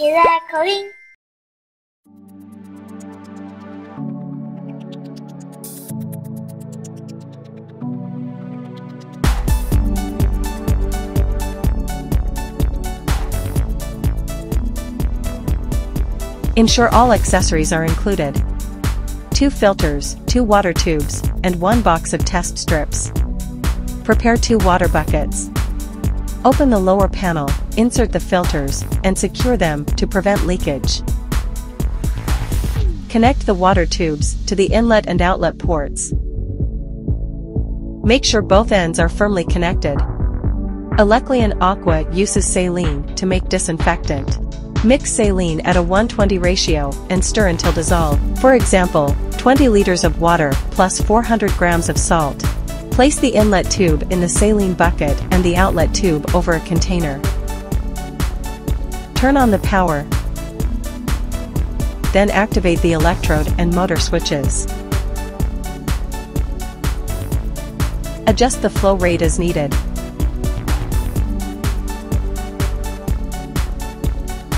ELECLEAN. Ensure all accessories are included. 2 filters, 2 water tubes, and 1 box of test strips. Prepare 2 water buckets. Open the lower panel, insert the filters, and secure them to prevent leakage. Connect the water tubes to the inlet and outlet ports. Make sure both ends are firmly connected. ELECLEAN AQUA uses saline to make disinfectant. Mix saline at a 1:20 ratio and stir until dissolved. For example, 20 liters of water plus 400 grams of salt. Place the inlet tube in the saline bucket and the outlet tube over a container. Turn on the power. Then activate the electrode and motor switches. Adjust the flow rate as needed.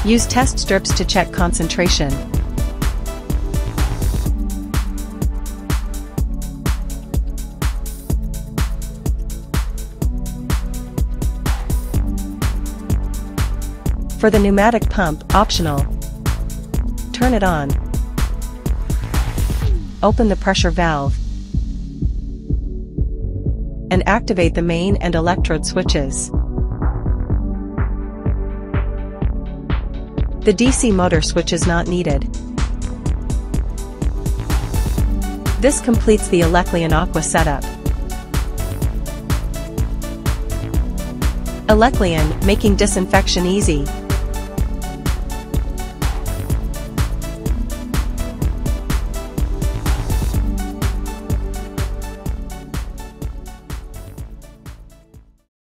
Use test strips to check concentration. For the pneumatic pump, optional. Turn it on. Open the pressure valve. And activate the main and electrode switches. The DC motor switch is not needed. This completes the ELECLEAN AQUA setup. ELECLEAN, making disinfection easy.